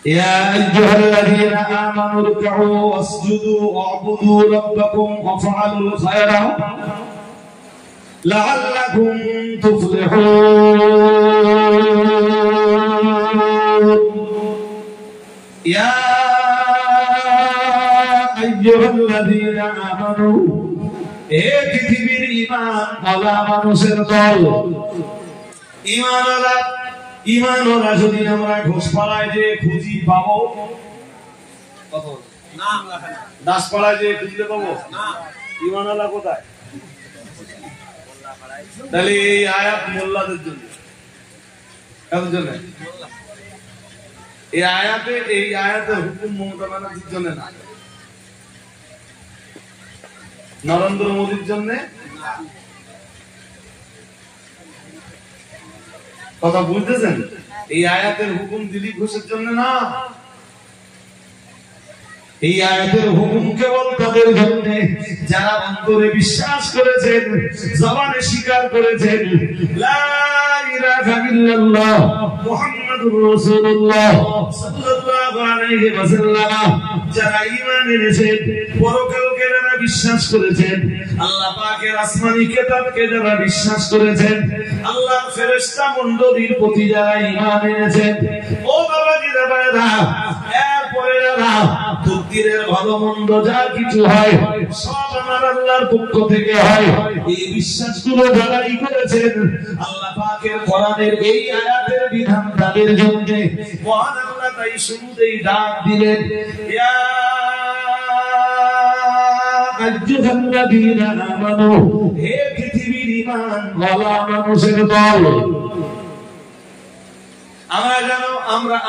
يا أيها الذين آمنوا اركعوا واسجدوا واعبدوا ربكم وافعلوا الخير لعلكم تفلحون يا أيها الذين آمنوا পৃথিবীর ঈমান ওয়ালা মানুষের দল ঈমানওয়ালা যদি আমরা ঘোষপাড়ায় যে খুঁজি পাবো কত না দাসপাড়ায় যে খুঁজলে পাবো না ঈমানওয়ালা কোথায় তাহলে এই আয়াত মোল্লাদের জন্য কাদের জন্য এই আয়াতের হুকুম মমতা ব্যানার্জির জন্য না নরেন্দ্র মোদীর জন্য কথা বুঝতেছেন এই আয়াতের হুকুম দিলীপ ঘোষের জন্য না এই আয়াতের হুকুম কেবল তাদের জন্য যারা অন্তরে বিশ্বাস করেছেন জবানে স্বীকার করেছেন লা ইলাহা ইল্লাল্লাহ মুহাম্মাদুর রাসূলুল্লাহ সাল্লাল্লাহু আলাইহি ওয়াসাল্লাম যারা ঈমান এনেছেন পরকালকে যারা বিশ্বাস করেছেন আল্লাহ পাকের আসমানী কিতাবকে যারা বিশ্বাস করেছেন আল্লাহর ফেরেশতা মণ্ডলীর প্রতি যারা ঈমান এনেছেন ও বাবাজিরা ভাইরা এরপরে যারা তকদীরের ভালো মন্দ যা কিছু হয় সব আমার আল্লাহর পক্ষ থেকে হয় এই বিশ্বাসগুলো যারাই করেছেন আল্লাহ পাকের কোরআনের এই আয়াতের বিধান তাদের জন্য মহান আল্লাহ তাই শুরুতেই ডাক দিলেন ইয়া আইয়ুহাল্লাযীনা আমানু হে পৃথিবীর ঈমান ওয়ালা মানুষের দল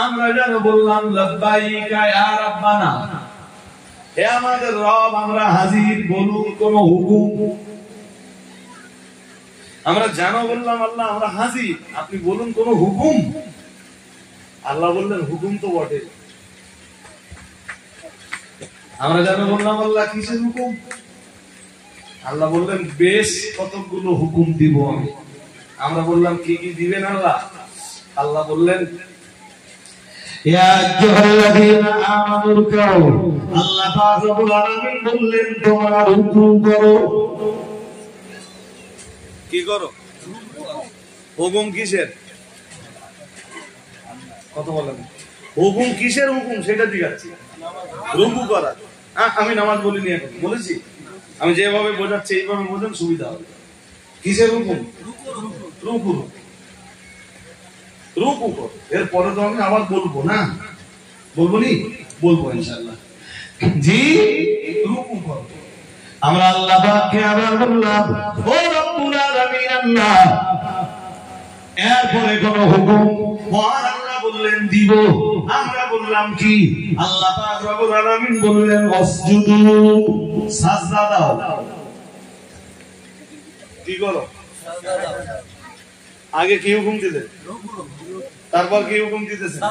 আমরা জানো বললাম লাব্বাইকা ইয়া রাব্বানা হে আমাদের রব আমরা হাজির বলুন কোন হুকুম আমরা জানো বললাম আল্লাহ আমরা হাজির আপনি বলুন কোন হুকুম আল্লাহ বললেন হুকুম তো বটে আমরা জানো বললাম আল্লাহ কিসের হুকুম আল্লাহ বললেন বেশ কতগুলো হুকুম দিব আমি আমরা বললাম কি কি দিবেন আল্লাহ আল্লাহ বললেন ইয়া আইয়ুহাল্লাযীনা আমানু রুকউ আল্লাহ পাক রব্বুল আলামিন বললেন তোমরা রুকু করো কি করো হুকুম কিসের কত বলেন হুকুম কিসের হুকুম সেটা জিজ্ঞাসা রুকু করা আমি নামাজ বলিনি এখন বলেছি আমি যেভাবে বোঝাচ্ছি এইভাবে বোঝান সুবিধা হবে কিসের হুকুম রুকু রুকু কর এরপরে তো আমি আবার বলবো না বলবো নি বলবো ইনশাআল্লাহ জি রুকু কর আমরা আল্লাহ পাককে আবার বললাম ও রব্বুল আলামিন আল্লাহ এরপরে কোন হুকুম মহান আল্লাহ বললেন দিব আমরা বললাম কি আল্লাহ পাক রব্বুল আলামিন বললেন ওয়াসজুদু সাজদা দাও কি করো সাজদা দাও আগে কি হুকুম দিলেন তারপর কি হুকুম দিতেছেন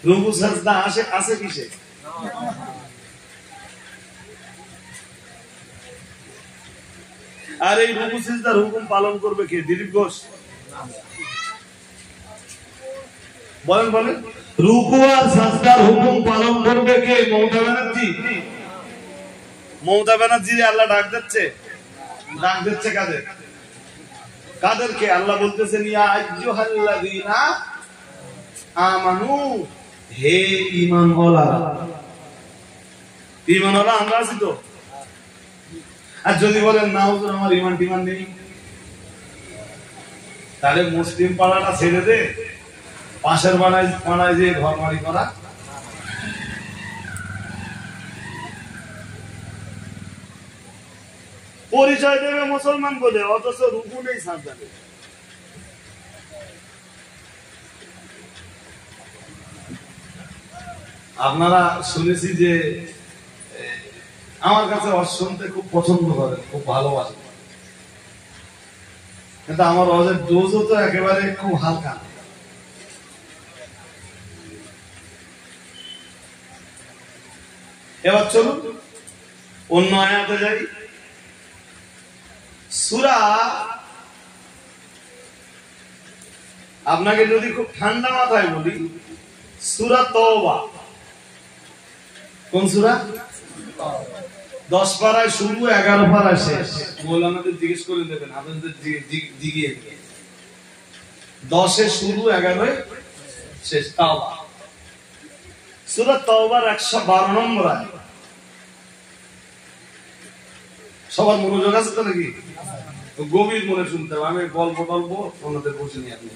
রুকু সাজদা আসে কিসে আর এই রুকু সিজদার হুকুম পালন করবে কে দিলীপ ঘোষ বলেন রুকু আর সাজদার হুকুম পালন করবে কে মমতা ব্যানার্জি আল্লাহ ডাক দিচ্ছে কাদেরকে আল্লাহ বলতেছেন ইয়া আইয়ুহাল্লাযীনা আমানু হে ঈমানওয়ালা আমরা আছি তো আর যদি বলেন না হুজুর আমার ঈমান টিমান নেই তাহলে মুসলিম পাড়াটা ছেড়ে দে পাশের পাড়ায় যে ঘরবাড়ি করা পরিচয় দেবে মুসলমান বলে অথচ রুকু নেই সাজদা নেই আপনারা শুনেছি যে আমার কাছে শুনতে খুব পছন্দ করেন খুব ভালোবাসেন কিন্তু আমার ওদের ডোজও তো একেবারে খুব হালকা এবার চলুন অন্য আয়াতে যাই সূরা আপনাকে যদি খুব ঠান্ডা মাথায় বলি, সূরা তওবা। কোন সূরা? 10 পারায় শুরু, 11 পারায় শেষ। মৌলানাদের জিজ্ঞেস করে দেবেন, আপনাদের জিগিয়ে 10 এ শুরু, 11 শেষ। তাওবা, সূরা তাওবার 112 নম্বর আয়াত। সবার মনোযোগ আছে তো নাকি? গভীর মনে শুনতে হবে। আমি গল্প ওনাদের বসে নিয়ে আপনি।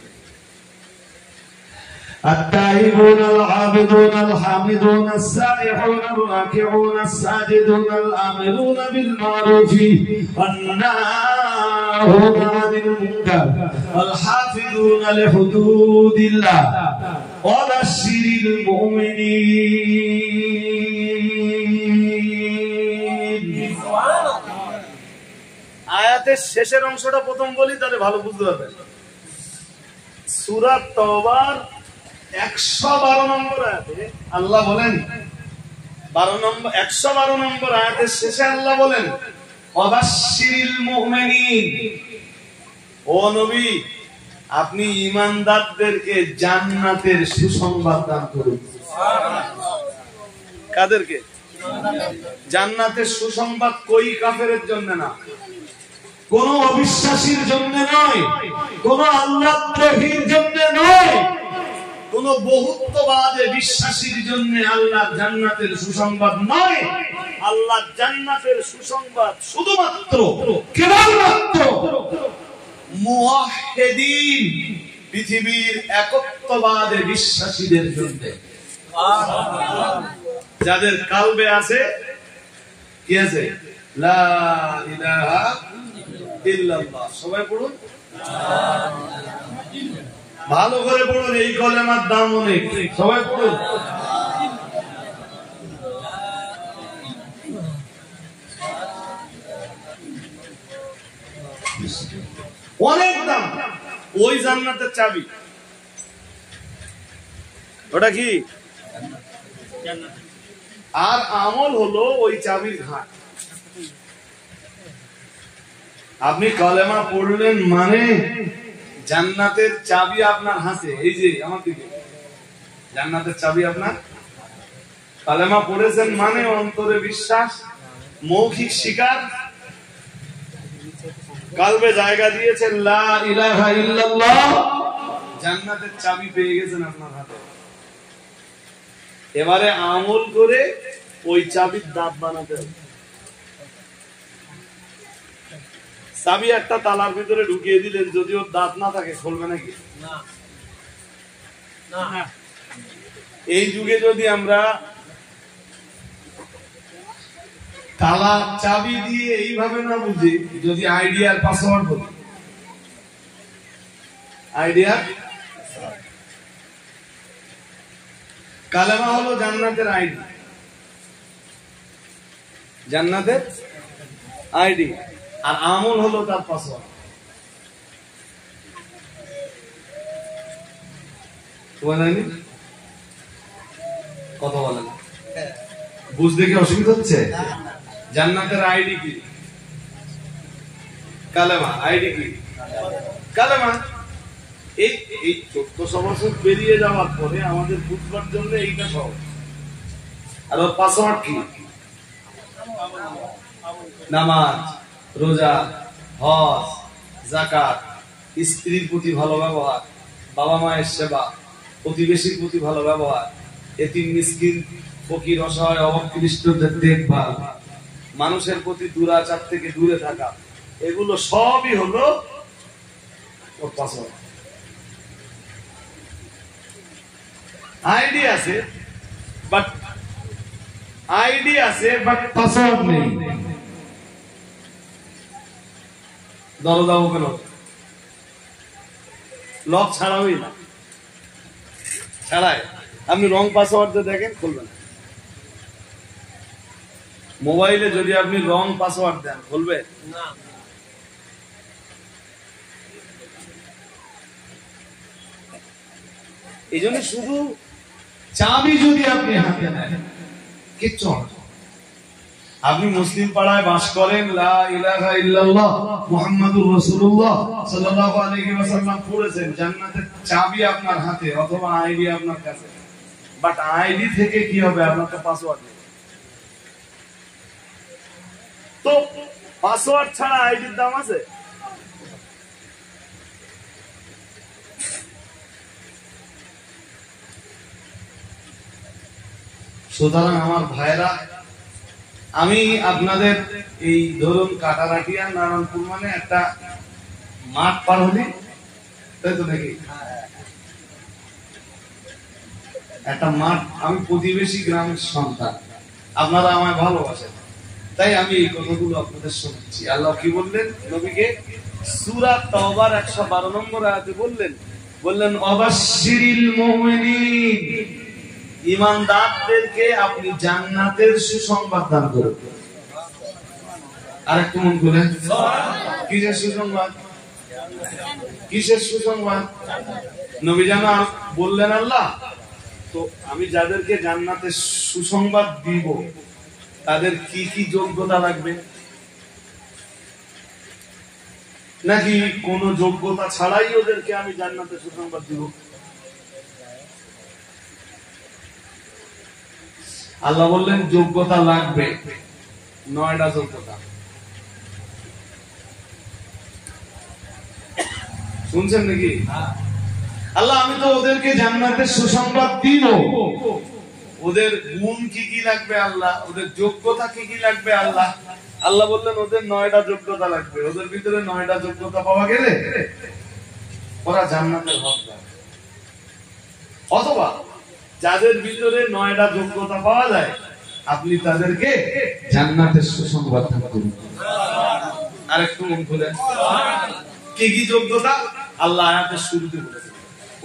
التائبون العابدون الحامدون السائحون الراكعون الساجدون الآمرون بالمعروف والناهون عن المنكر والحافظون لحدود الله وبشر المؤمنين। আয়াতের শেষের অংশটা প্রথম বলি, তাহলে ভালো বুঝতে পারবেন। সূরা তাওবার 112 নম্বর আয়াতে আল্লাহ বলেন, 112 নম্বর আয়াতের শেষে আল্লাহ বলেন, ওয়াবাশশিরিল মুমিনিন, ও নবী আপনি ঈমানদারদেরকে জান্নাতের সুসংবাদ দান করুন। কাদেরকে? জান্নাতের সুসংবাদ কোই কাফেরের জন্য না, কোন অবিশ্বাসীর জন্য নয়, কোন আল্লাহদ্রোহীর জন্য নয়, কোন বহুত্ববাদে বিশ্বাসীর জন্য আল্লাহ জান্নাতের সুসংবাদ নয়। আল্লাহ জান্নাতের সুসংবাদ শুধুমাত্র কেবলমাত্র মুওয়াহহিদিন, পৃথিবীর একত্ববাদে বিশ্বাসীদের জন্য, যাদের কালবে আছে কি আছে? লা ইলাহা ইল্লাল্লাহ। সবাই পড়ুন, ভালো করে পড়ুন, এই কলেমার দাম অনেক। সবাই পড়ুন। অনেক দাম। ওই জান্নাতের চাবি, ওটা কি? আর আমল হলো ওই চাবির ঘাট। আপনি কলেমা পড়লেন মানে জান্নাতের চাবি আপনার হাতে। এই যে আমার দিকে, জান্নাতের চাবি আপনার। কলেমা পড়েছেন মানে অন্তরে বিশ্বাস, মৌখিক স্বীকার, কালবে জায়গা দিয়েছেন লা ইলাহা ইল্লাল্লাহ, জান্নাতের চাবি পেয়ে গেছেন আপনার হাতে। এবারে আমল করে ওই চাবির দাঁত বানাতে হবে। চাবি একটা তালার ভিতরে ঢুকিয়ে দিলেন, যদি ওর দাঁত না থাকে খুলবে নাকি? না। এই যুগে যদি আমরা তালা চাবি দিয়ে এইভাবে না বুঝি, যদি আইডিয়ার পাসওয়ার্ড বলি, আইডিয়ার কালেমা হলো জান্নাতের আইডি, জান্নাতের আইডি, আর আমল হলো তার পাসওয়ার্ড। কথা বলেন, বুঝতে কি অসুবিধা হচ্ছে? জান্নাতের আইডি কি? কালেমা। আইডি কি? কালেমা। এই 1400 বছর পেরিয়ে যাওয়ার পরে আমাদের বুঝবার জন্য এইটা সহজ। আর ওর পাসওয়ার্ড কি? নামাজ, রোজা, হজ, যাকাত, স্ত্রীর প্রতি ভালো ব্যবহার, বাবা মায়ের সেবা, প্রতিবেশীর প্রতি ভালো ব্যবহার, এতিম মিসকিন ফকির অসহায় অবকৃষ্টদের দেখভাল, মানুষের প্রতি দুরাচার থেকে দূরে থাকা, এগুলো সবই হলো ওর পাসওয়ার্ড। আইডি আছে বাট পাসওয়ার্ড নেই। দরজা ওপেন হবে, লক ছাড়াবই না, ছাড়াই আপনি রং পাসওয়ার্ড দিয়ে দেখেন, খুলবেন। মোবাইলে যদি আপনি রং পাসওয়ার্ড দেন, খুলবে না। এই জন্য শুধু চাবি যদি আপনি হাতে নেন কিচ্ছু হবে। আপনি মুসলিম পাড়ায় বাস করেন, লা ইলাহা ইল্লাল্লাহ মুহাম্মাদুর রাসূলুল্লাহ সাল্লাল্লাহু আলাইহি ওয়াসাল্লাম পড়েছেন, জান্নাতের চাবি আপনার হাতে অথবা আইডি আপনার কাছে, বাট আইডি থেকে কি হবে? আপনার তো পাসওয়ার্ড নেই। তো পাসওয়ার্ড ছাড়া আইডির দাম আছে? সুতরাং আমার ভাইরা, আমি আপনাদের এই ধরুন কাটারাটিয়া নারায়ণপুর মানে একটা মাঠ পার হলি, তাই তো নাকি? একটা মাঠ, আমি প্রতিবেশী গ্রামের সন্তান, আপনারা আমায় ভালোবাসেন, তাই আমি এই কথাগুলো আপনাদের শোনাচ্ছি। আল্লাহ কি বললেন নবীকে? সূরা তাওবার 112 নম্বর আয়াতে বললেন অবাশশিরিল মুমিনিন, ঈমানদারদেরকে আপনি জান্নাতের সুসংবাদ দান করুন। আরেকটু মন করেন, কিসের সুসংবাদ? কিসের সুসংবাদ? নবী জানা বললেন আল্লাহ, তো আমি যাদেরকে জান্নাতের সুসংবাদ দিব তাদের কি কি যোগ্যতা লাগবে, নাকি কোন যোগ্যতা ছাড়াই ওদেরকে আমি জান্নাতের সুসংবাদ দিব? আল্লাহ বললেন যোগ্যতা লাগবে, 9টা যোগ্যতা। শুনছেন নাকি? আল্লাহ আমি তো ওদেরকে জান্নাতের সুসংবাদ দিব, ওদের গুণ কি কি লাগবে আল্লাহ, ওদের যোগ্যতা কি কি লাগবে আল্লাহ। আল্লাহ বললেন ওদের 9টা যোগ্যতা লাগবে। ওদের ভিতরে 9টা যোগ্যতা পাওয়া গেলে ওরা জান্নাতের হকদার। অথবা যাদের ভিতরে 9টা যোগ্যতা পাওয়া যায়, আপনি তাদেরকে জান্নাতের সুসংবাদ দান করুন। আরেকটু মন খুলেন, কি কি যোগ্যতা আল্লাহ আয়াতের শুরুতে বলেছেন।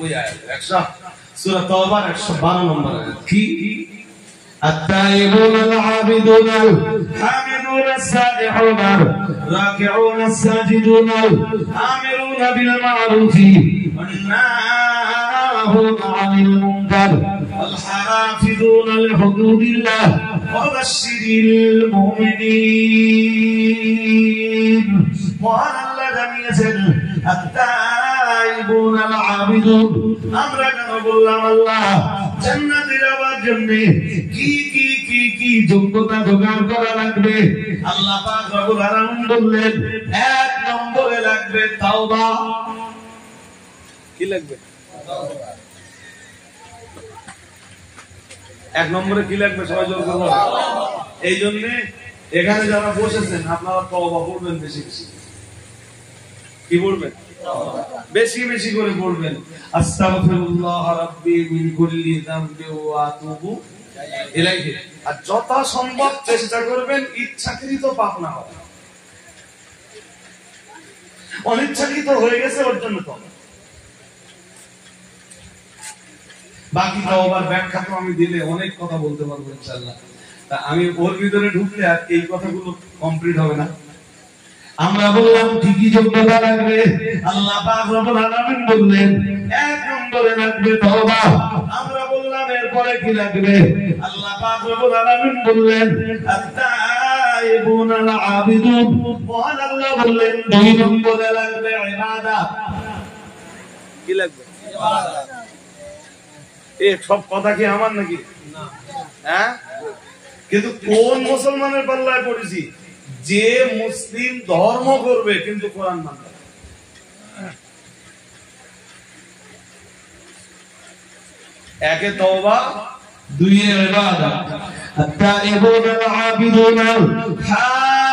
ওই আয়াত সূরা তাওবার 112 নম্বর আয়াত কি? التائبون العابدون الحامدون السائحون الراكعون الساجدون الآمرون بالمعروف والناهون عن المنكر والحافظون لحدود الله وبشر المؤمنين। মহান আল্লাহ জানিয়েছেন التائبون العابدون, আমরা কেন বললাম আল্লাহ জান্নাতে যাওয়ার জন্য কি কি কি কি যোগ্যতা জোগাড় করা লাগবে? আল্লাহ পাক রব্বুল আলামিন বললেন 1 নম্বরে লাগবে তাওবা। কি লাগবে? 1 নম্বরে কি লাগবে? সবাই জোর করে বলেন। এই জন্য এখানে যারা বসেছেন আপনারা তাওবা পড়বেন বেশি বেশি। কি পড়বেন? বেশি বেশি করে পড়বেন। আস্তাগফিরুল্লাহ রাব্বি মিন কুল্লি যামবি ওয়া আতুবু ইলাইহি। আর যথাসম্ভব চেষ্টা করবেন ইচ্ছাকৃত পাপ না হয়। অনিচ্ছাকৃত হয়ে গেছে ওর জন্য তো। বাকি তাওবার ব্যাখ্যা তো আমি দিলে অনেক কথা বলতে পারবো ইনশাআল্লাহ। তা আমি ওর ভিতরে ঢুকলে আর এই কথাগুলো কমপ্লিট হবে না। আমরা বললাম ঠিকই যোগ্যতা লাগবে। আল্লাহ পাক রব্বুল আলামিন বললেন 1 নম্বরে লাগবে তাওবা। আমরা বললাম এরপরে কি লাগবে? আল্লাহ পাক রব্বুল আলামিন বললেন আত-তাইবুনাল আবিদুন। মহান আল্লাহ বললেন 2 নম্বরে লাগবে ইবাদত। কি লাগবে? ইবাদত। এই সব কথা কি আমার নাকি? না। হ্যাঁ, কিন্তু কোন মুসলমানের পাল্লায় পড়েছি? যে মুসলিম ধর্ম করবে কিন্তু কোরআন মানবে না। 1 এ তাওবা, 2 এ ইবাদত। التائبون العابدون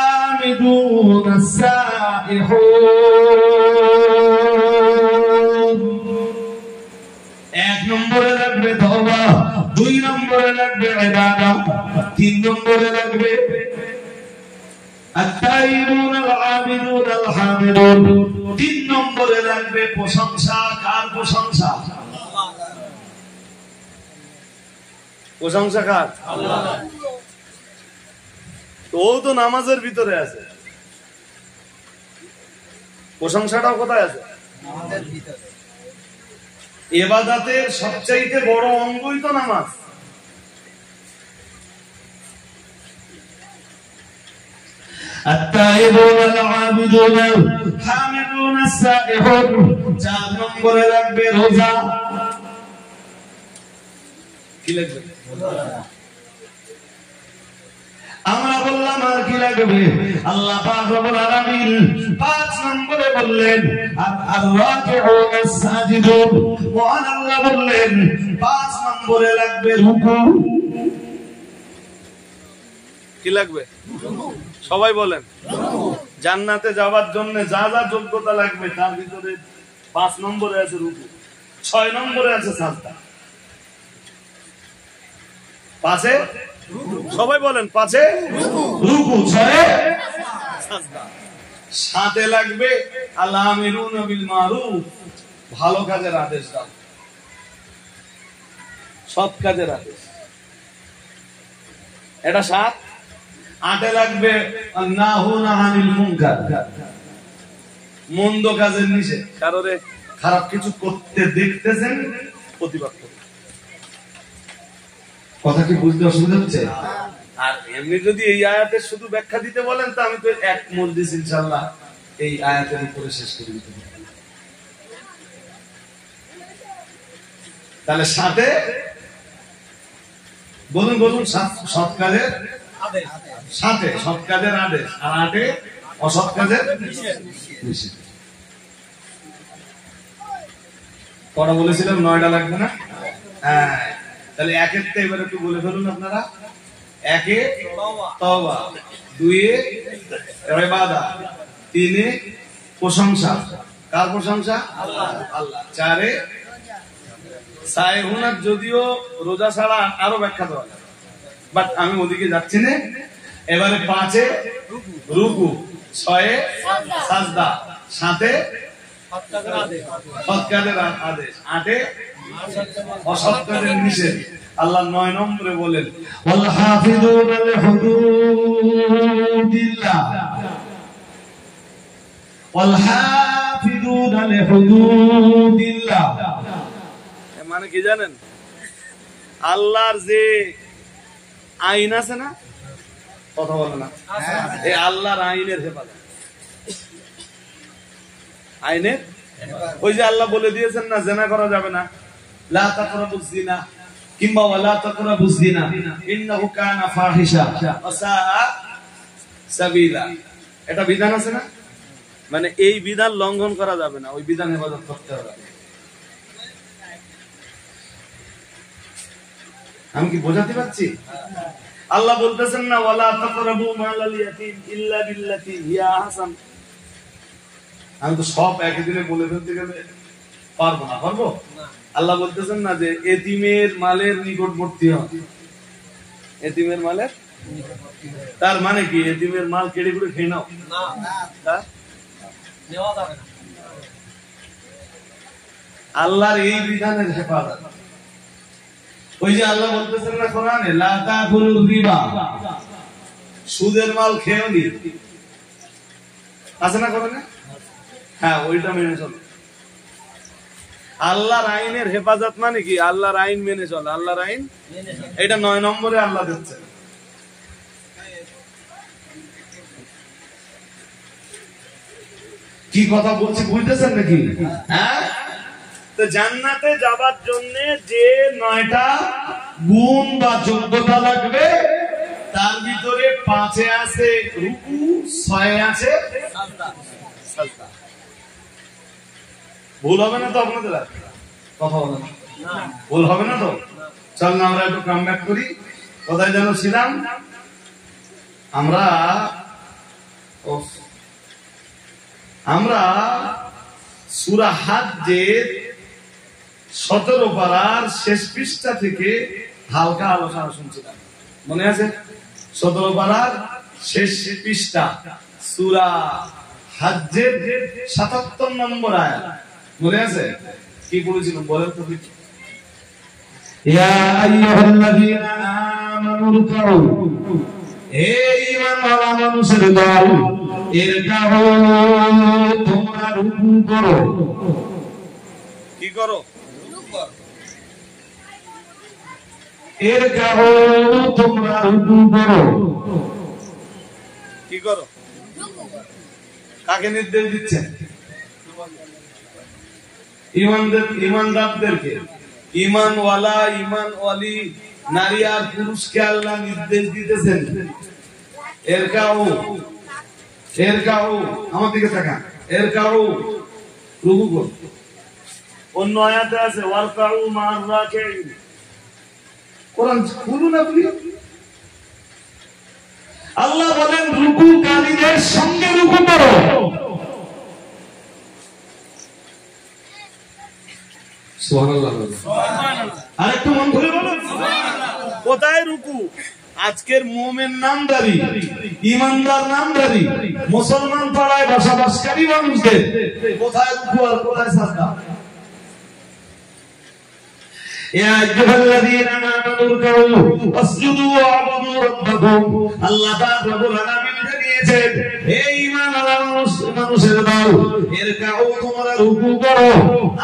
الحامدون السائحون। 1 নম্বরে লাগবে তাওবা, 2 নম্বরে লাগবে ইবাদত, 3 নম্বরে লাগবে التائبون العابدون الحامدون। 3 নম্বরে লাগবে প্রশংসা। কার প্রশংসা? প্রশংসা কার? আল্লাহ। তো ও তো নামাজের ভিতরে আছে, প্রশংসাটাও কোথায় আছে? নামাজের ভিতরে। ইবাদতের সবচাইতে বড় অঙ্গই তো নামাজ। التائبون العابدون الحامدون السائحون 4 নম্বরে লাগবে রোজা কি লাগবে আমরা বললাম আর কি লাগবে আল্লাহ পাক রব্বুল আলামিন 5 নম্বরে বললেন আর-রাকিউন আস-সাজিদুন মহান আল্লাহ বললেন 5 নম্বরে লাগবে রুকু কি লাগবে সবাই বলেন জান্নাতে যাওয়ার জন্য যা যা যোগ্যতা লাগবে তার ভিতরে 5 নম্বরে আছে রুকু 6 নম্বরে আছে সাজদা 5 সবাই বলেন 5 রুকু 6 সাজদা 7 লাগবে আল-আমিরুনা বিল মারুফ ভালো কাজের আদেশ দাও সৎ কাজের আদেশ এটা 7 8 লাগবে নাহুনা আনিল মুনকার মন্দ কাজের নিষেধ কারোরে খারাপ কিছু করতে দেখতেছেন প্রতিবাদ করুন কথা কি বুঝতে অসুবিধা হচ্ছে আর এমনি যদি এই আয়াতের শুধু ব্যাখ্যা দিতে বলেন তো আমি তো এক মজলিস ইনশাআল্লাহ এই আয়াতের উপরে শেষ করে দিতে পারি তাহলে 7 বলুন বলুন সৎ কাজের আদেশ 7 সৎ কাজের আদেশ আর 8 অসৎ কাজের নিষেধ কটা বলেছিলাম 9টা লাগবে না হ্যাঁ তাহলে 1 এর তে এবার একটু বলে ফেলুন আপনারা 1 এ তওবা 2 এ ইবাদত 3 এ প্রশংসা কার প্রশংসা আল্লাহ 4 এ সাইহুনাত যদিও রোজা ছাড়া আরো ব্যাখ্যা দেওয়া যায় বাট আমি ওদিকে যাচ্ছি না এবারে 5 এ রুকু 6 এ সাজদা 7 এ সৎ কাজের আদেশ 8 এ অসৎ কাজের নিষেধ আল্লাহ 9 নম্বরে বলেন ওয়াল হাফিজুনা লিহুদুদিল্লাহ ওয়াল হাফিজুনা লিহুদুদিল্লাহ মানে কি জানেন আল্লাহর যে আইন আছে না কথা বলে না এই আল্লাহর আইনের হেফাজত আইনের ওই যে আল্লাহ বলে দিয়েছেন না জিনা করা যাবে না লা তাকরাবুজ জিনা কিংবা ওয়ালা তাকরাবুজ জিনা ইন্নাহু কানা ফাহিশা ওয়া সাআ সাবিলা এটা বিধান আছে না মানে এই বিধান লঙ্ঘন করা যাবে না ওই বিধান হেফাজত করতে হবে আমি কি বোঝাতে পারছি আল্লাহ বলতেছেন না ওয়ালা তাকরাবু মালাল ইয়াতীম ইল্লা বিল্লাতি হিয়া আহসান আমি তো সব একদিনে বলে ফেলতে গেলে পারবো না পারবো আল্লাহ বলতেছেন না যে এতিমের মালের নিকটবর্তী হও এতিমের মালের তার মানে কি এতিমের মাল কেড়ে করে খেয়ে নাও না নেওয়া যাবে না আল্লাহর এই বিধানের হেফাজত ওই যে আল্লাহ বলতেছেন না কোরআনে লা তাকুলুর রিবা সুদের মাল খেও নি আছে না কোরআনে হ্যাঁ ওইটা মেনে চলো আল্লাহর আইনের হেফাজত মানে কি আল্লাহর আইন মেনে চলো আল্লাহর আইন এটা 9 নম্বরে আল্লাহ দিচ্ছে কি কথা বলছি বুঝতেছেন নাকি হ্যাঁ তো জান্নাতে যাবার জন্য যে 9টা গুণ বা যোগ্যতা লাগবে তার ভিতরে 5 এ আছে রুকু 6 এ আছে সাজদা ভুল হবে না তো আপনাদের কথা বলেন না ভুল হবে না তো চল না আমরা একটু কাম ব্যাক করি কোথায় যেন ছিলাম আমরা সূরা হজ্জের 17 পারার শেষ পৃষ্ঠা থেকে হালকা আলোচনা শুনছিলাম মনে আছে 17 পারার শেষ পৃষ্ঠা সূরা হজ্জের 77 নম্বর আয়াত মনে আছে কি বলেছিল বলেন তো ইয়া আইয়ুহাল্লাযীনা আমানু রুকউ হে ঈমানওয়ালা মানুষের দল ইরকাউ তোমরা রুকু করো কি করো ইরকাউ তোমরা রুকু করো কি করো কাকে নির্দেশ দিচ্ছেন? ইমানদারদেরকে। ইমানওয়ালা, ইমানওয়ালি নারী আর পুরুষকে আল্লাহ নির্দেশ দিতেছেন আমার দিকে তাকান, রুকু কর। অন্য আয়াতে আছে ওয়ারকাউ মা'আর রাকিঈন। কোরআন খুলুন আপনি। আল্লাহ বলেন রুকুকারীদের সঙ্গে রুকু করো। সুবহানাল্লাহ, সুবহানাল্লাহ। আরেকটু মন খুলে বলুন সুবহানাল্লাহ। কোথায় রুকু? আজকের মুমিন নামদারি, ঈমানদার নামদারি মুসলমান পাড়ায় বসবাসকারী মানুষদের কোথায় রুকু আর কোথায় সাজদা? ইয়া আইয়ুহাল্লাযীনা আমানু রুকউ ওয়াসজুদু ওয়া'বুদু রাব্বাকুম। আল্লাহ পাক রব্বুল আলামিন জানিয়েছেন, হে ঈমানওয়ালা মানুষের দল, ইরকাউ, তোমরা রুকু করো।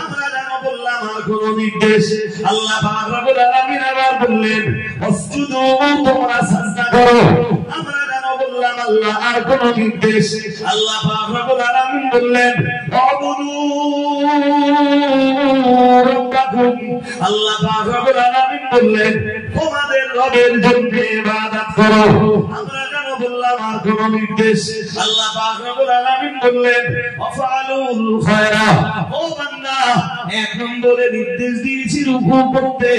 আমরা জানো বললাম আর কোন নির্দেশ? আল্লাহ পাক রব্বুল আলামিন আবার বললেন ওয়াসজুদু, তোমরা সাজদা করো। আমরা জানো বললাম আল্লাহ আর কোন নির্দেশ? আল্লাহ পাক রব্বুল আলামিন বললেন ওয়া'বুদু রাব্বাকুম। আল্লাহ পাক রব্বুল আলামিন বললেন তোমাদের রবের জন্য ইবাদত করো। আমরা জানো বললাম আর কোন নির্দেশ? আল্লাহ পাক রব্বুল আলামিন বললেন ওয়াফআলুল খায়রা। ও বান্দা, এক নম্বরে নির্দেশ দিয়েছি রুকু করতে,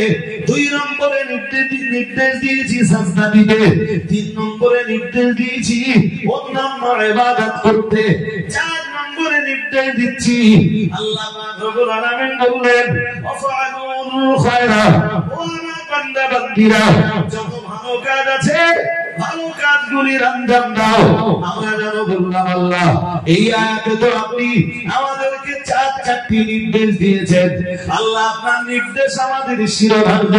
দুই নম্বরে নির্দেশ দিয়েছি সাজদা দিতে, তিন নম্বরে নির্দেশ দিয়েছি অন্যান্য ইবাদত করতে, চার নম্বরে নির্দেশ দিচ্ছি আল্লাহ পাক রব্বুল আলামিন বললেন ওয়াফআলুল খায়রা। ও আমার বান্দা বান্দীরা, যত ভালো কাজ আছে ভালো কাজগুলির আঞ্জাম দাও। আমরা জানো বললাম আল্লাহ এই আয়াতে তো আপনি আমাদেরকে চারটি নির্দেশ দিয়েছেন। আল্লাহ আপনার নির্দেশ আমাদের শিরোধার্য।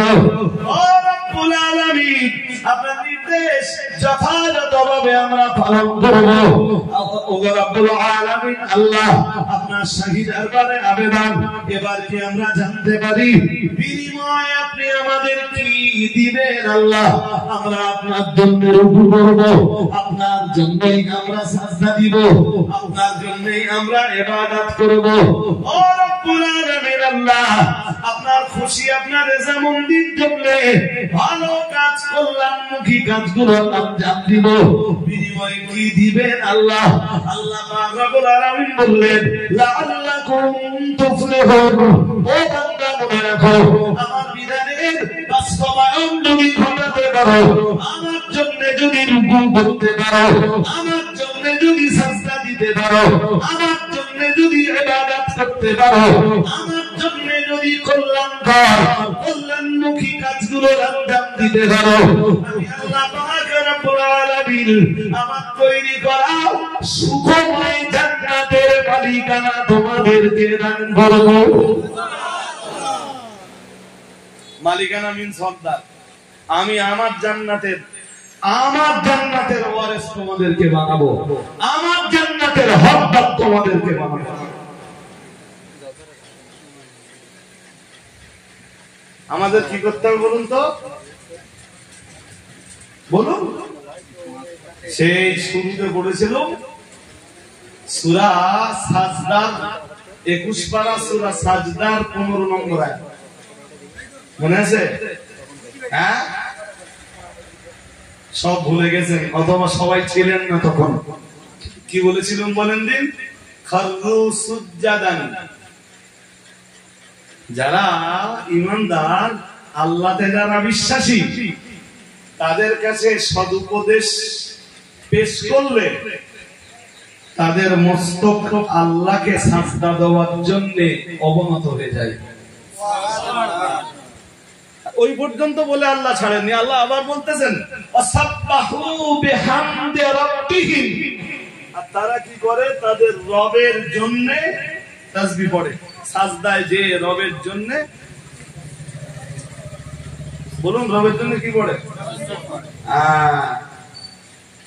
ও রব্বুল আলামিন, আপনার নির্দেশ যথাযথভাবে আমরা পালন করব। ও রব্বুল আলামিন, আল্লাহ আপনার শাহী দরবারে আবেদন, এবার কি আমরা জানতে পারি বিনিময়ে আপনি আমাদের কি দিবেন? আল্লাহ, আমরা আপনার জন্য রুকু করব, আপনার জন্যই আমরা সাজদা দিব, আপনার জন্যই আমরা ইবাদত করব। ও রব্বুল আলামিন, আল্লাহ আপনার খুশি, আপনার রেজামন্দির জন্য ভালো কাজ, কল্যাণমুখী কাজগুলো আঞ্জাম দিব, বিনিময়ে কি দিবেন? আল্লাহ পাক রব্বুল আলামিন বললেন লাআল্লাকুম তুফলিহুন। ও বান্দা, মনে রাখো আমার বিধানের বাস্তবায়ন যদি ঘটাতে পারো, আমার জন্য যদি রুকু করতে পারো, আমার জন্য যদি সাজদা দিতে পারো, আমার জন্য যদি ইবাদত করতে পারো, আমার জন্য যদি কল্যাণমুখী কাজগুলোর আঞ্জাম দিতে পারো, আমি আল্লাহ পাক রব্বুল আলামিন আমার তৈরি করা সুখময় জান্নাতের মালিকানা তোমাদেরকে দান করব। মালিকানা মিন্স হকদার। আমি আমার জান্নাতের ওয়ারিস তোমাদেরকে বানাবো, আমার জান্নাতের হকদার তোমাদেরকে বানাবো। আমাদের কি করতে হবে বলুন তো, বলুন। সেই শুরুতে পড়েছিল সূরা সাজদার 21 পারা, সূরা সাজদার 15 নম্বর আয়াত, মনে আছে? হ্যাঁ, সব ভুলে গেছেন অথবা সবাই ছিলেন না তখন। কি বলেছিলাম বলেন দিন? খাররু সুজ্জাদান। যারা ঈমানদার, আল্লাহতে যারা বিশ্বাসী, তাদের কাছে সদুপদেশ পেশ করলে তাদের মস্তক আল্লাহকে সাজদা দেওয়ার জন্য অবনত হয়ে যায়। ওই পর্যন্ত বলে আল্লাহ ছাড়েননি। আল্লাহ আবার বলতেছেন ওয়াসাব্বাহু বিহামদি রাব্বিহিম। আর তারা কি করে? তাদের রবের জন্য তাসবিহ পড়ে। সাজদায় যে রবের জন্য, বলুন রবের জন্য কি পড়ে?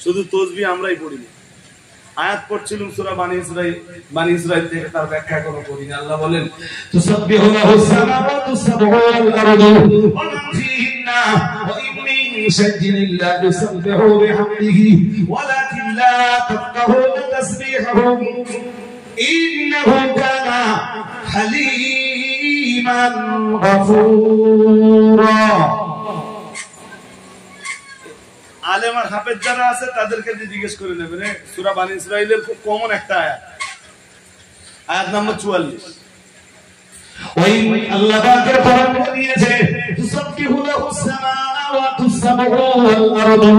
শুধু তাসবিহ আমরাই পড়ি না। আয়াত পড়ছিলাম সূরা বানি ইসরাঈল থেকে, তার ব্যাখ্যা কোনো করি না। আল্লাহ বলেন তুসাব্বিহু লাহুস সামাওয়াতুস সাব'উ ওয়াল আরদু ওয়া মান ফীহিন্না ওয়া ইন মিন শাইইন ইল্লা ইউসাব্বিহু বিহামদিহি ওয়ালাকিন لا تفقهون تسبيحهم إنه كان حليما غفورا আলেম আর হাফেজ যারা আছে তাদেরকে জিজ্ঞেস করে নেবেন সূরা বানী ইসরাঈলের খুব কমন একটা আয়াত আয়াত নাম্বার 44 ওই আল্লাহ পাকের ফরমান দিয়েছে তুসাব্বিহু লাহুস সামাওয়াতুস সাবউ ওয়াল আরদু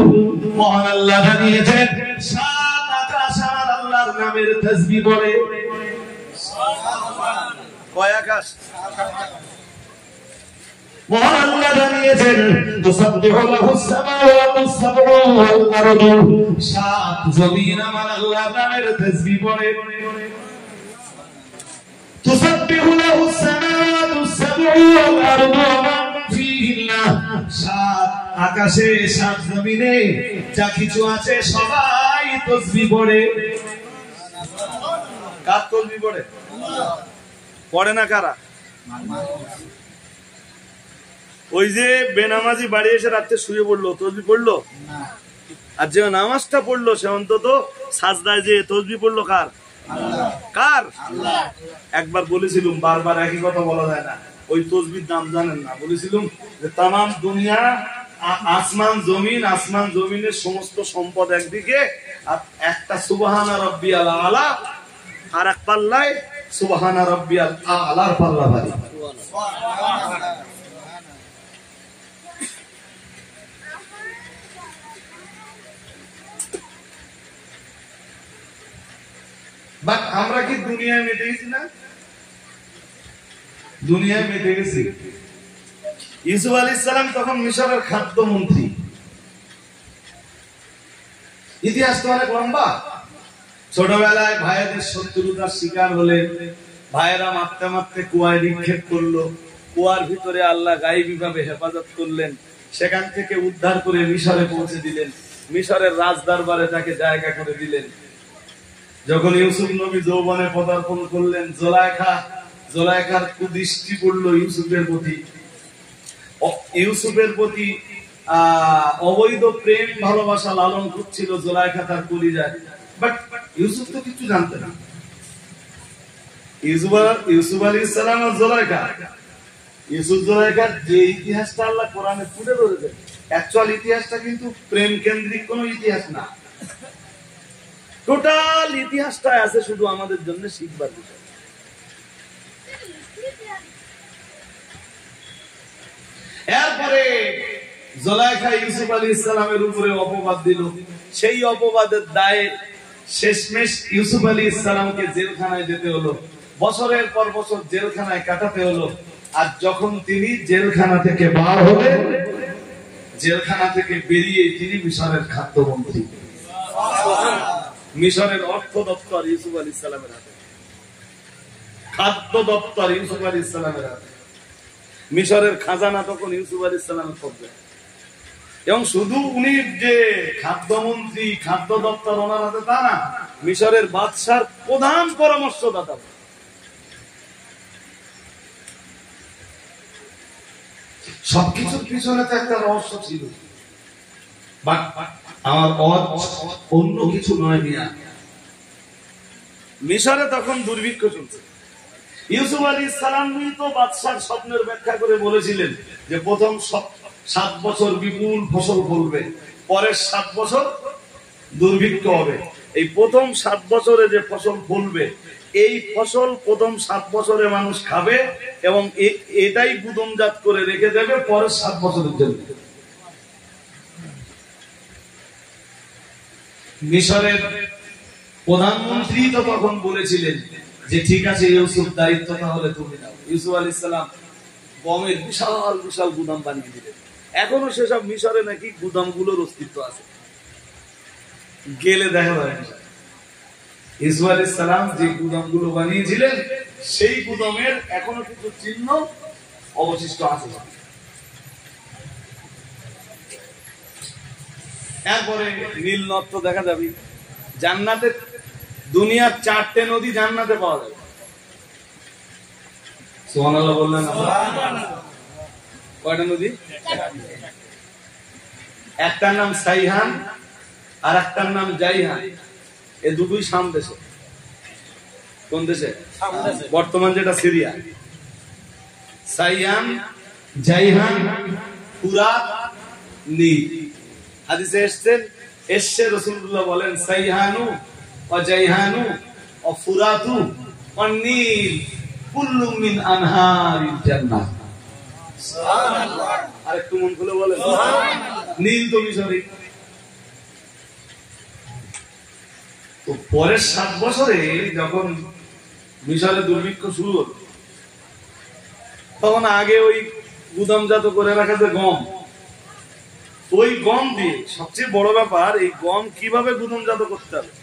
মহান আল্লাহ জানিয়েছেন সাত আকাশ আমার আল্লাহর নামের তাসবিহ করে সুবহানাল্লাহ কয় আকাশ মহান আল্লাহ জানিয়েছেন তুসাব্বিহু লাহুস সামাওয়াতুস সাবউ ওয়াল আরদু সাত জমিন আমার আল্লাহর নামের তাসবিহ করে تسبح له السماوات السبع والأرض ومن فيهن সাত আকাশে সাত জমিনে যা কিছু আছে সবাই তাসবিহ পড়ে কার তাসবিহ পড়ে পড়ে না কারা ওই যে বেনামাজি বাড়ি এসে রাতে শুয়ে পড়লো তাসবিহ পড়লো না আর যে নামাজটা পড়লো সে অন্তত সাজদায় যে তাসবিহ পড়লো কার কার আল্লাহ একবার বলেছিলাম বারবার একই কথা বলা যায় না ওই তাসবিহর নাম জানেন না বলেছিলাম যে तमाम দুনিয়া আসমান জমিনের সমস্ত সম্পদ একদিকে আর একটা সুবহানা রাব্বিয়াল আলা আর এক পাল্লায় সুবহানা রাব্বিয়াল আলার পাল্লা ভারী সুবহানাল্লাহ বাট আমরা কি দুনিয়ায় মেতে গেছি না দুনিয়ায় মেতে গেছি ইউসুফ আলাইহিস সালাম তখন মিশরের খাদ্য মন্ত্রী ইতিহাস তো অনেক লম্বা ছোটবেলায় ভাইদের শত্রুতার শিকার হলেন ভাইরা মারতে মারতে কুয়ায় নিক্ষেপ করলো কুয়ার ভিতরে আল্লাহ গায়েবী ভাবে হেফাজত করলেন সেখান থেকে উদ্ধার করে মিশরে পৌঁছে দিলেন মিশরের রাজদরবারে তাকে জায়গা করে দিলেন যখন ইউসুফ নবী যৌবনে পদার্পণ করলেন জোলাইখার কুদৃষ্টি পড়লো ইউসুফের প্রতি অবৈধ প্রেম ভালোবাসা লালন করছিল জোলাইখা তার কলিজায় বাট ইউসুফ তো কিছু জানতেন না ইউসুফ আলাইহিস সালাম আর জোলাইখার যে ইতিহাসটা আল্লাহ কোরআনে তুলে ধরেছেন অ্যাকচুয়াল ইতিহাসটা কিন্তু প্রেম কেন্দ্রিক কোনো ইতিহাস না টোটাল ইতিহাসটা আছে শুধু আমাদের জন্য শিখবার বিষয় এরপরে জোলাইখা ইউসুফ আলাইহিস সালামের উপরে অপবাদ দিল সেই অপবাদের দায়ে শেষমেশ ইউসুফ আলাইহিস সালামকে জেলখানায় যেতে হলো বছরের পর বছর জেলখানায় কাটাতে হলো আর যখন তিনি জেলখানা থেকে বার হলেন জেলখানা থেকে বেরিয়ে তিনি মিশরের খাদ্যমন্ত্রী মিশরের অর্থ দপ্তর ইউসুফ আলাইহিস সালামের হাতে খাদ্য দপ্তর ইউসুফ আলাইহিস সালামের হাতে মিশরের খাজানা তখন ইউসুফ আলাইহিস সালামের কবজায় এবং শুধু উনি যে খাদ্যমন্ত্রী খাদ্য দপ্তর ওনার হাতে তা না মিশরের বাদশার প্রধান পরামর্শদাতা সবকিছুর পিছনে তো একটা রহস্য ছিল আমার অন্য কিছু নয় মিয়া মিশরে তখন দুর্ভিক্ষ চলছে ইউসুফ আলাইহিস সালাম তো বাদশার স্বপ্নের ব্যাখ্যা করে বলেছিলেন যে প্রথম 7 বছর বিপুল ফসল ফলবে পরের 7 বছর দুর্ভিক্ষ হবে এই প্রথম 7 বছরে যে ফসল ফলবে এই ফসল প্রথম 7 বছরে মানুষ খাবে এবং এটাই গুদামজাত করে রেখে দেবে পরের 7 বছরের জন্য মিশরের প্রধানমন্ত্রী তো তখন বলেছিলেন যে ঠিক আছে ইউসুফ দায়িত্ব তাহলে তুমি নাও ইউসুফ আলাইহিস সালাম গমের বিশাল বিশাল গুদাম বানিয়ে দিলেন এখনো সেসব মিশরে নাকি গুদামগুলোর অস্তিত্ব আছে গেলে দেখা যায় ইউসুফ আলাইহিস সালাম যে গুদামগুলো বানিয়েছিলেন সেই গুদামের এখনো কিছু চিহ্ন অবশিষ্ট আছে এরপরে নীল নদ তো দেখা যাবে জান্নাতে দুনিয়ার 4টে নদী জান্নাতে পাওয়া যাবে সুবহানাল্লাহ বললেন না কয়টা নদী একটার নাম সাইহান আর একটার নাম জাইহান। এই দুটোই শাম দেশে। কোন দেশে? বর্তমান যেটা সিরিয়া। সাইয়াম, জাইহান, ফুরাত, নীল। হাদিসে এসছে রাসূলুল্লাহ বলেন সাইহানু ওয়া জাইহানু ওয়া ফুরাতু ওয়া নীল কুল্লু মিন আনহারিল জান্নাহ। সুবহানাল্লাহ। আরেকটু মন খুলে বলেন সুবহানাল্লাহ। নীল তো মিশরে। তো পরের 7 বছরে যখন মিশরে দুর্ভিক্ষ শুরু হলো, তখন আগে ওই গুদামজাত করে রাখা যে গম, ওই গম দিয়ে সবচেয়ে বড় ব্যাপার, এই গম কিভাবে গুদামজাত করতে হবে।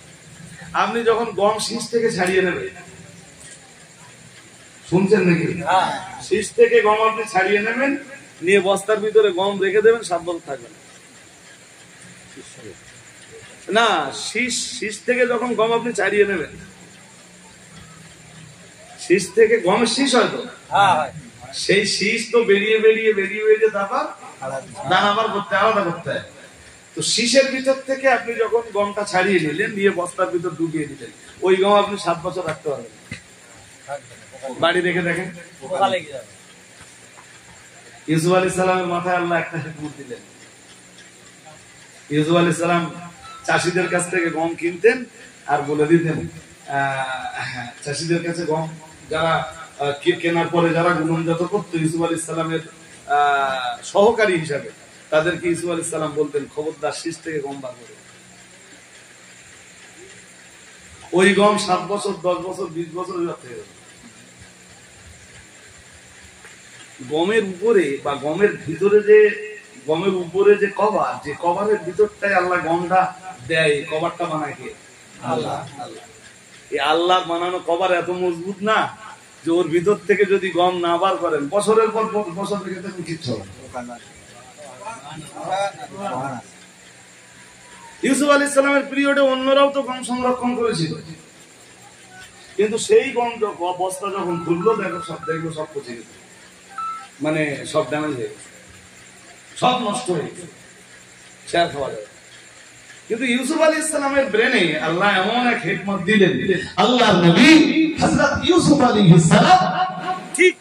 আপনি যখন গম শীষ থেকে ছাড়িয়ে নেবেন, শুনছেন নাকি? শীষ থেকে গম আপনি ছাড়িয়ে নেবেন, নিয়ে বস্তার ভিতরে গম রেখে দেবেন, 7 বছর থাকবেন না। শীষ থেকে যখন গম আপনি ছাড়িয়ে নেবেন, শীষ থেকে গমের শীষ হয়তো সেই শীষ তো বেরিয়ে তারপর দানাবার করতে আলাদা করতে হয়। তো শীষের ভিতর থেকে আপনি যখন গমটা ছাড়িয়ে নিলেন, নিয়ে বস্তার ভিতর ঢুকিয়ে দিলেন, ওই গম আপনি 7 বছর রাখতে পারবেন। বাড়ি রেখে দেখেন। ইউসুফ আলাইহিস সালামের মাথায় আল্লাহ একটা হিকমত দিলেন। ইউসুফ আলাইহিস সালাম চাষীদের কাছ থেকে গম কিনতেন আর বলে দিতেন, চাষীদের কাছে গম যারা কেনার পরে যারা গুণজাত করতো ইউসুফ আলাইহিস সালামের সহকারী হিসাবে, তাদেরকে ইউসুফ আলাইহিস সালাম বলতেন খবরদার শীষ থেকে গম বার করে। ওই গম 7 বছর 10 বছর 20 বছর থেকে গমের উপরে বা গমের ভিতরে যে গমের উপরে যে কভার, যে কভারের ভিতরটাই আল্লাহ গমটা দেয়, কভারটা বানায় কে? আল্লাহ। এই আল্লাহ বানানো কভার এত মজবুত না যে ওর ভিতর থেকে যদি গম না বার করেন বছরের পর বছর থেকে দেখুন কিচ্ছু হবে। ইউসুফ আলাইহিস সালামের পিরিয়ডে অন্যরাও তো গম সংরক্ষণ করেছিল, কিন্তু সেই গম বস্তা যখন খুললো দেখলো সব পচে গেছে, মানে সব ড্যামেজ হয়ে গেছে, সব নষ্ট হয়ে গেছে, শেয়ার খাওয়া যাবে। কিন্তু ইউসুফ আলাইহিস সালামের ব্রেনে আল্লাহ এমন এক হিকমত দিলেন, আল্লাহর নবী হযরত ইউসুফ আলাইহিস সালাম ঠিক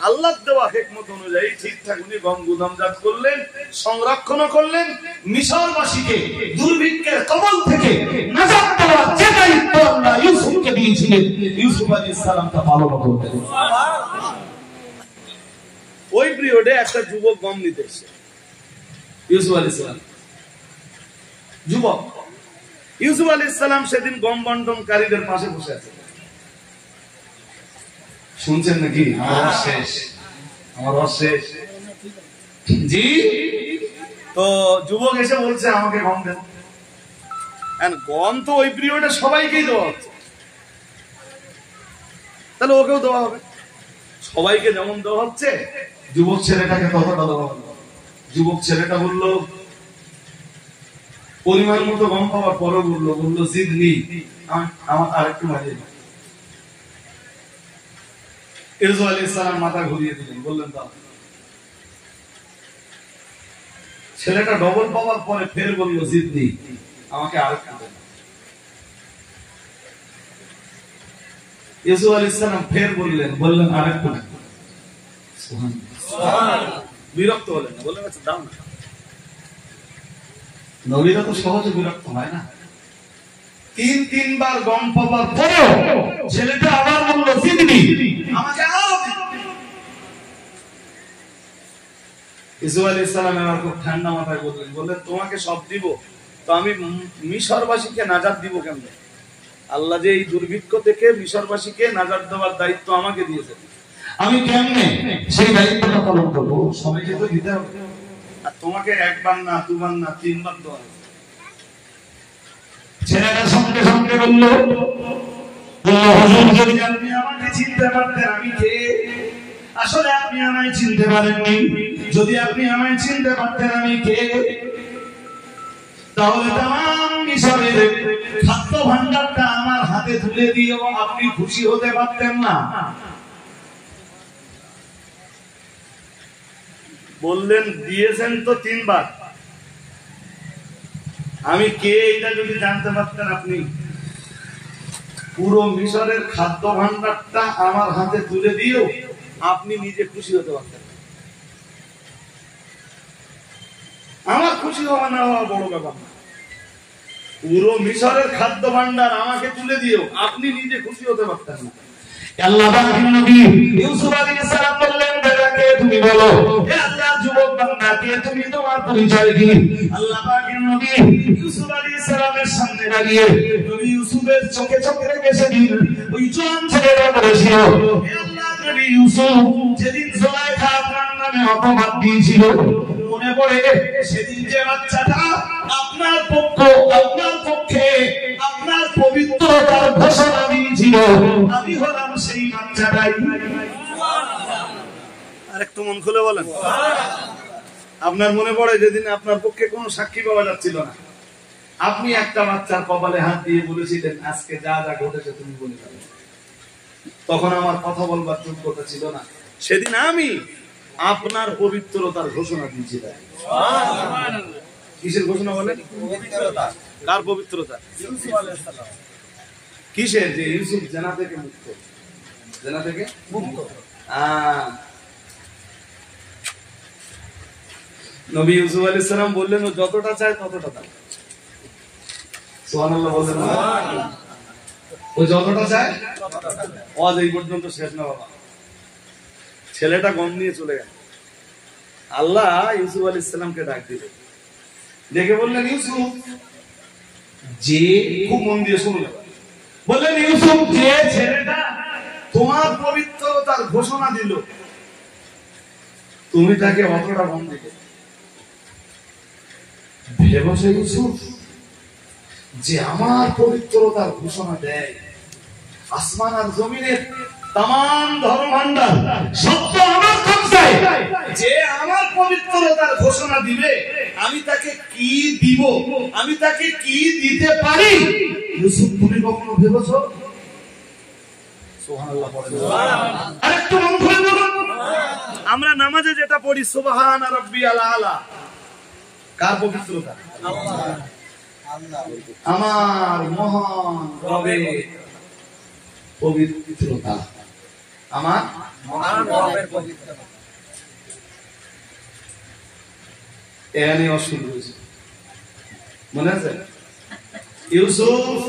আল্লাহর দেওয়া হিকমত অনুযায়ী ঠিকঠাক উনি গম গুদামজাত করলেন, সংরক্ষণ করলেন। মিশরবাসীকে দুর্ভিক্ষের কবল থেকে নাজাত দেওয়ার যে দায়িত্ব আল্লাহ ইউসুফকে দিয়েছিলেন, ইউসুফ আলাইহিস সালাম তা পালন করতেন। সুবহানাল্লাহ। ওই পিরিয়ডে একটা যুবক গম নিতে এসেছে, ইউসুফ আলাইহিস সালাম যুবক। ইউসুফ আলাইহিস সালাম সেদিন গম বন্টনকারীদের পাশে বসে আছে। শুনছেন নাকি? আমার শেষ জি। তো যুবক এসে বলছে আমাকে গম দেন। গম তো ওই পিরিয়ডে সবাইকেই দেওয়া হচ্ছে, তাহলে ওকেও দেওয়া হবে। সবাইকে যেমন দেওয়া হচ্ছে, যুবক ছেলেটাকে ততটা দেওয়া হলো। যুবক ছেলেটা বললো পরিমাণ মতো গম পাওয়ার পরে বললো জিদনি, আমার আরেকটু বাড়িয়ে দাও। ইউসুফ আলাইহিস সালাম মাথা ঘুরিয়ে দিলেন, বললেন দাও। ছেলেটা ডবল পাওয়ার পরে ফের বলল জিদনি, আমাকে আরেকটু দেন। ইউসুফ আলাইহিস সালাম ফের বললেন আরেকটু দেন। সুবহানাল্লাহ। বিরক্ত হলেন না, বললেন আচ্ছা দাও না। নবীরা তো সহজে বিরক্ত হয় না। 3-3 বার গম পাওয়ার পরেও ছেলেটা আবার বলল জিদনি, আমাকে আরো দিন। ইউসুফ আলাইহিস সালাম এবার খুব ঠান্ডা মাথায় বললেন তোমাকে সব দিব, তো আমি মিশরবাসীকে নাজাত দিব কেমনে? আল্লাহ যে এই দুর্ভিক্ষ থেকে মিশরবাসীকে নাজাত দেওয়ার দায়িত্ব আমাকে দিয়েছেন, আমি কেমনে সেই দায়িত্বটা পালন করবো? সবাইকে তো দিতে হবে। আর তোমাকে 1 বার না 2 বার না 3 বার দেওয়া হবে। ছেলেটা সঙ্গে সঙ্গে বললো হুজুর যদি আপনি আমাকে চিনতে পারতেন আমি কে? আসলে আপনি আমায় চিনতে পারেননি। যদি আপনি আমায় চিনতে পারতেন আমি কে, তাহলে তাম মিশরের খাদ্য ভান্ডারটা আমার হাতে তুলে দিয়েও আপনি খুশি হতে পারতেন না। বললেন দিয়েছেন তো 3 বার, আমি কে এটা যদি জানতে পারতেন আপনি, পুরো মিশরের খাদ্য ভান্ডারটা আমার হাতে তুলে দিও আপনি নিজে খুশি হতে পারতেন। আমার খুশি হওয়া না হওয়া বড় ব্যাপার না, পুরো মিশরের খাদ্য ভান্ডার আমাকে তুলে দিও আপনি নিজে খুশি হতে পারতেন না। আল্লাহ পাকের নবী ইউসুফ আলাইহিস সালাম বললেন, বেটাকে তুমি বলো, হে আল্লাহর যুবক বান্দাকে তুমি তোমার পরিচয় কি? আল্লাহ পাকের নবী ইউসুফ আলাইহিস সালামের সামনে দাঁড়িয়ে নবী ইউসুফের চোখে চোখে রেখে সেদিন ওই জোয়ান ছেলেটা বলেছিল, হে আল্লাহর নবী ইউসুফ, যেদিন জুলাইখা আপনার নামে অপবাদ দিয়েছিল মনে পড়ে? সেদিন যে বাচ্চাটা আপনার পক্ষে আপনার পবিত্রতার ঘোষণা দিয়েছিল, আমি হলাম সেই বাচ্চাটাই। আরেকটু মন খুলে বলেন, আপনার মনে পড়ে যেদিন আপনার পক্ষে কোনো সাক্ষী পাওয়া যাচ্ছিল না, আপনি একটা বাচ্চার কপালে হাত দিয়ে বলেছিলেন, আজকে যা যা ঘটেছে তুমি বলে যাবে। তখন আমার কথা বলবার যোগ্যতা ছিল না, সেদিন আমি আপনার পবিত্রতার ঘোষণা দিয়েছিলাম। কিসের ঘোষণা বলেন? কার পবিত্রতা? কিসের? যে ইউসুফ জেনা থেকে মুক্ত, জেনা থেকে মুক্ত। নবী ইউসুফ আলাইহিস সালাম বললেন, ও যতটা চায় ততটা দাও। সুবহানাল্লাহ বললেন, ও যতটা চায় ততটা দাও। আজ এই পর্যন্ত শেষ না বাবা, ছেলেটা গম নিয়ে চলে গেল। আল্লাহ ইউসুফ আলাইহিস সালামকে ডাক দিলেন, দেখে বললেন, ইউসুফ, যে খুব মন দিয়ে শুনলেন, বললেন, ইউসুফ, যে ছেলেটা তোমার পবিত্রতার ঘোষণা দিল তুমি তাকে অতটা গম দিলে। ভেবেছো ইউসুফ, যে আমার পবিত্রতার ঘোষণা দেয়, আসমান আর জমিনের তাম ধর্মভান্ডার সত্য আমার কবজায়, যে আমার পবিত্রতার ঘোষণা দিবে আমি তাকে কি দিব, আমি তাকে কি দিতে পারি? ইউসুফ, তুমি কখনো ভেবেছো? সুবহানাল্লাহ পড়েন, আরেকটু মন খুলে বলুন। আমরা নামাজে যেটা পড়ি সুবহানা রাব্বিয়াল আলা, কার পবিত্রতা? আমার মহান রবের পবিত্রতা, আমার মহান রবের পবিত্রতা। এখানে অসুবিধা হয়েছে, মনে আছে? ইউসুফ,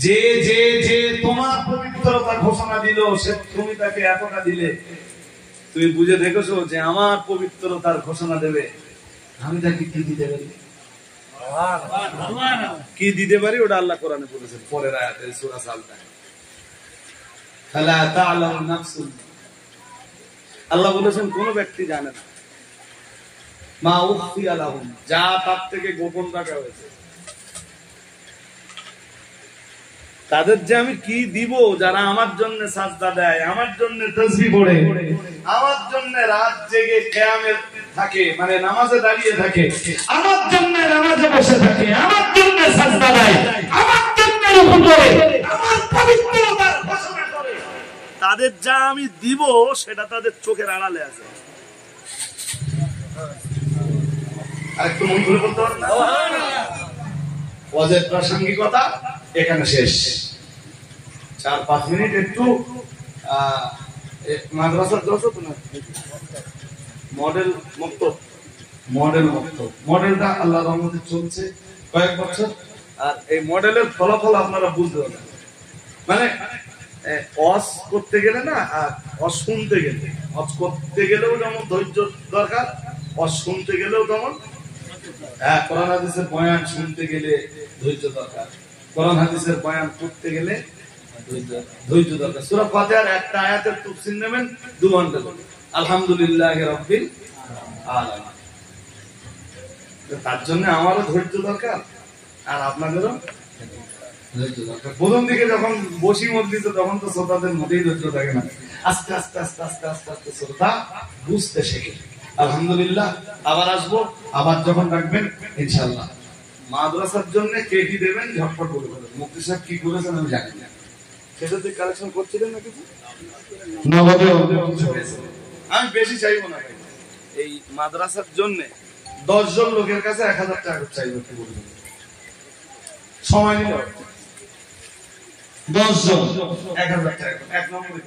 যে যে যে তোমার পবিত্রতা ঘোষণা দিল, সে তুমি তাকে এতটা দিলে, তুমি বুঝে দেখেছো যে আমার পবিত্রতার ঘোষণা দেবে, আমি তাকে কি দিতে পারি? কি দিতে পারি ওটা আল্লাহ কোরআনে বলেছেন, পরের আয়াতে সূরা সালতা, ফালা তা'লামু নাফসুন। আল্লাহ বলেছেন কোন ব্যক্তি জানে না, মা উখফিয়া লাহুম, যা তার থেকে গোপন রাখা হয়েছে, তাদের যে আমি কি দিব, যারা আমার জন্য সাজদা দেয়, আমার জন্য তাসবিহ পড়ে, আমার জন্য রাত জেগে কিয়ামে থাকে, মানে নামাজে দাঁড়িয়ে থাকে, আমার জন্য নামাজে বসে থাকে, আমার জন্য সাজদা দেয়, আমার জন্য রুকু করে, আমার পবিত্রতার ঘোষণা করে, তাদের যা আমি দিব সেটা তাদের চোখের আড়ালে আছে। আরেকটু মন খুলে বলতে পারেন না? ওয়াজের প্রাসঙ্গিকতা এখানে শেষ। 4-5 মিনিট একটু মাদ্রাসার দর্শক না, মডেলটা আল্লাহর রহমতে চলছে কয়েক বছর, আর এই মডেলের ফলাফল আপনারা বুঝতে পারবেন। মানে অস করতে গেলে না, আর অস শুনতে গেলে, অস করতে গেলেও যেমন ধৈর্য দরকার, অস শুনতে গেলেও তেমন। কোরআন হাদিসের বয়ান শুনতে গেলে ধৈর্য দরকার, কোরআন হাদিসের বয়ান করতে গেলে ধৈর্য দরকার। সূরা ফাতিহার একটা আয়াতের তাফসীর নেবেন 2 ঘন্টা ধরে, আলহামদুলিল্লাহি রাব্বিল আলামিন। তার জন্য আমারও ধৈর্য দরকার, আর আপনাদেরও ধৈর্য দরকার। প্রথম দিকে যখন বসি মজলিসে, তখন তো শ্রোতাদের মধ্যেই ধৈর্য থাকে না, আস্তে আস্তে আস্তে আস্তে আস্তে আস্তে শ্রোতা বুঝতে শেখে। আলহামদুলিল্লাহ, আবার আসবো, আবার যখন রাখবেন ইনশাআল্লাহ। মাদ্রাসার জন্য কে কি দেবেন ঝটপট বলে দেবেন। মুফতি সাহেব কি করেছেন আমি জানি না, সেটা দিয়ে কালেকশন করছিলেন না কিছু? আমি বেশি চাইবো না, এই মাদ্রাসার জন্য 10 জন লোকের কাছে 1000 টাকা চাইবো, সময় নিল 10 জন 1000 টাকা এক নম্বরে